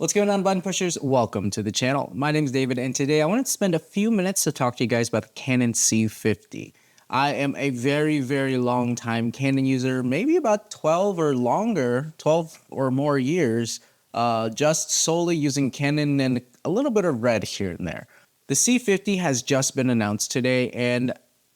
What's going on, button pushers? Welcome to the channel. My name is David, and today I wanted to spend a few minutes to talk to you guys about the Canon C50. I am a very long time Canon user, maybe about 12 or more years, just solely using Canon and a little bit of Red here and there. The C50 has just been announced today, and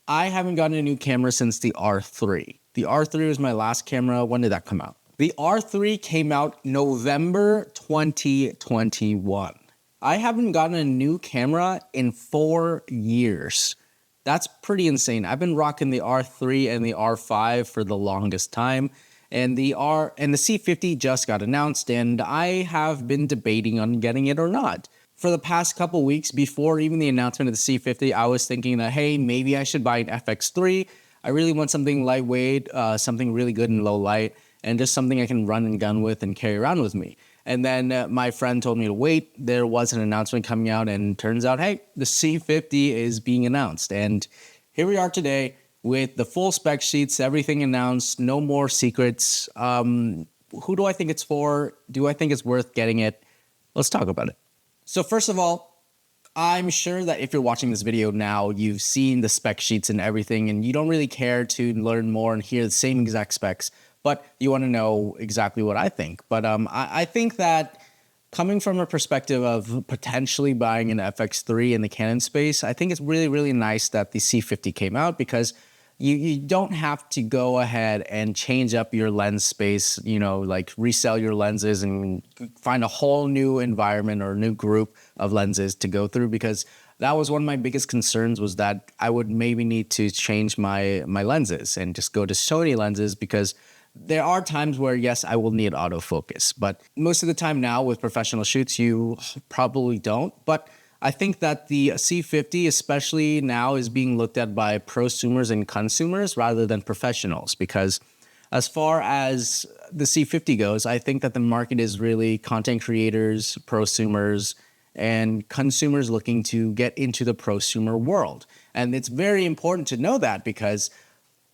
I haven't gotten a new camera since the R3. The R3 was my last camera. When did that come out? The R3 came out November 2021. I haven't gotten a new camera in 4 years. That's pretty insane. I've been rocking the R3 and the R5 for the longest time, and the C50 just got announced, and I have been debating on getting it or not. For the past couple weeks before even the announcement of the C50, I was thinking that, hey, maybe I should buy an FX3. I really want something lightweight, something really good in low light, and just something I can run and gun with and carry around with me. And then my friend told me to wait. There was an announcement coming out, and turns out, hey, the C50 is being announced. And here we are today with the full spec sheets, everything announced, no more secrets. Who do I think it's for? Do I think it's worth getting it? Let's talk about it. So first of all, I'm sure that if you're watching this video now, you've seen the spec sheets and everything, and you don't really care to learn more and hear the same exact specs, but you want to know exactly what I think. But I think that coming from a perspective of potentially buying an FX3 in the Canon space, I think it's really nice that the C50 came out, because you don't have to go ahead and change up your lens space, you know, like resell your lenses and find a whole new environment or new group of lenses to go through, because that was one of my biggest concerns, was that I would maybe need to change my lenses and just go to Sony lenses, because there are times where, yes, I will need autofocus, but most of the time now with professional shoots, you probably don't. But I think that the C50, especially now, is being looked at by prosumers and consumers rather than professionals, because as far as the C50 goes, I think that the market is really content creators, prosumers, and consumers looking to get into the prosumer world. And it's very important to know that, because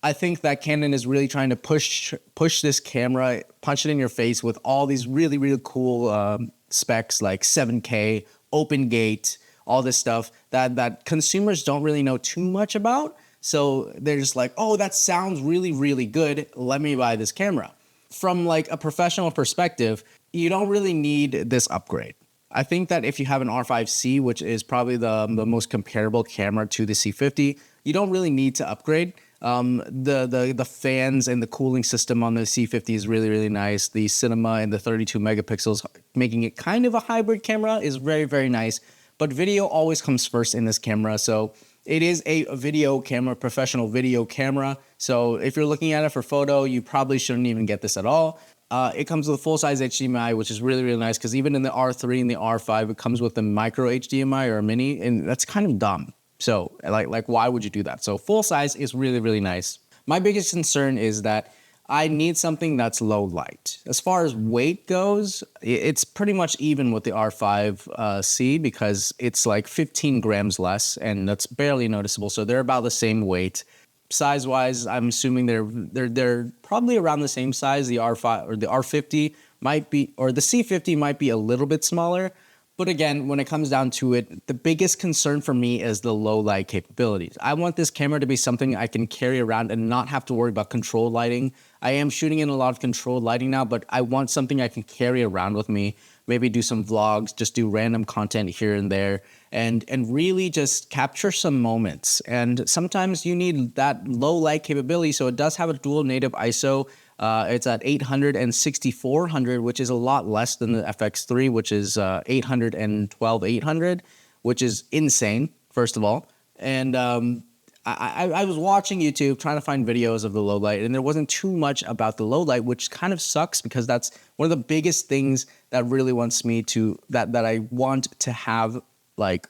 I think that Canon is really trying to push this camera, punch it in your face with all these really cool specs like 7K, open gate, all this stuff that consumers don't really know too much about. So they're just like, oh, that sounds really good. Let me buy this camera. From like a professional perspective, you don't really need this upgrade. I think that if you have an R5C, which is probably the most comparable camera to the C50, you don't really need to upgrade. The fans and the cooling system on the C50 is really nice. The cinema and the 32 megapixels, making it kind of a hybrid camera, is very nice. But video always comes first in this camera, so it is a video camera, professional video camera. So if you're looking at it for photo, you probably shouldn't even get this at all. It comes with full-size HDMI, which is really nice, because even in the R3 and the R5, it comes with a micro HDMI or a mini, and that's kind of dumb. So like why would you do that? So full size is really nice. My biggest concern is that I need something that's low light. As far as weight goes, it's pretty much even with the R5C, because it's like 15 grams less, and that's barely noticeable. So they're about the same weight. Size-wise, I'm assuming they're probably around the same size. The R5 or the R50 might be, or the C50 might be a little bit smaller. But again, when it comes down to it, the biggest concern for me is the low light capabilities. I want this camera to be something I can carry around and not have to worry about controlled lighting. I am shooting in a lot of controlled lighting now, but I want something I can carry around with me, maybe do some vlogs, just do random content here and there, and really just capture some moments. And sometimes you need that low light capability, so it does have a dual native ISO. It's at 800 and 6400, which is a lot less than the FX3, which is 800 and 12800, which is insane, first of all. And I was watching YouTube trying to find videos of the low light, and there wasn't too much about the low light, which kind of sucks, because that's one of the biggest things that really wants me to, that I want to have like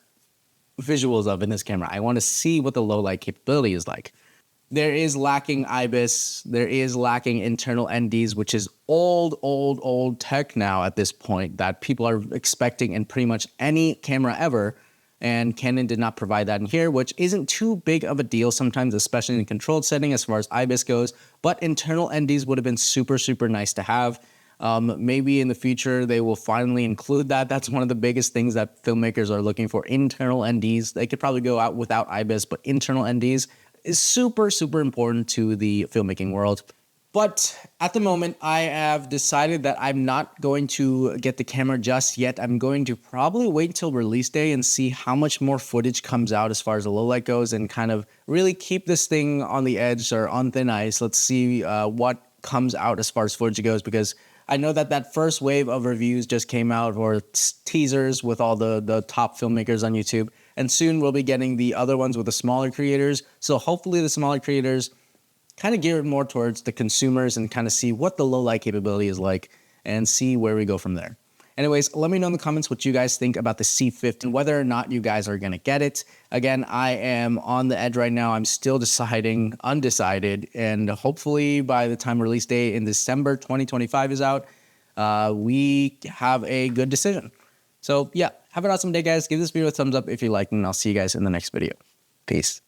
visuals of in this camera. I want to see what the low light capability is like. There is lacking IBIS, there is lacking internal NDs, which is old tech now at this point that people are expecting in pretty much any camera ever. And Canon did not provide that in here, which isn't too big of a deal sometimes, especially in controlled setting as far as IBIS goes. But internal NDs would have been super nice to have. Maybe in the future they will finally include that. That's one of the biggest things that filmmakers are looking for, internal NDs. They could probably go out without IBIS, but internal NDs is super, super important to the filmmaking world. But at the moment, I have decided that I'm not going to get the camera just yet. I'm going to probably wait until release day and see how much more footage comes out as far as the low light goes, and kind of really keep this thing on the edge or on thin ice. Let's see what comes out as far as footage goes, because I know that that first wave of reviews just came out, or teasers with all the top filmmakers on YouTube. And soon we'll be getting the other ones with the smaller creators. So hopefully the smaller creators kind of gear it more towards the consumers and kind of see what the low light capability is like and see where we go from there. Anyways, let me know in the comments what you guys think about the C50 and whether or not you guys are going to get it. Again, I am on the edge right now. I'm still deciding, undecided, and hopefully by the time release day in December 2025 is out, we have a good decision. So yeah, have an awesome day, guys. Give this video a thumbs up if you liked, and I'll see you guys in the next video. Peace.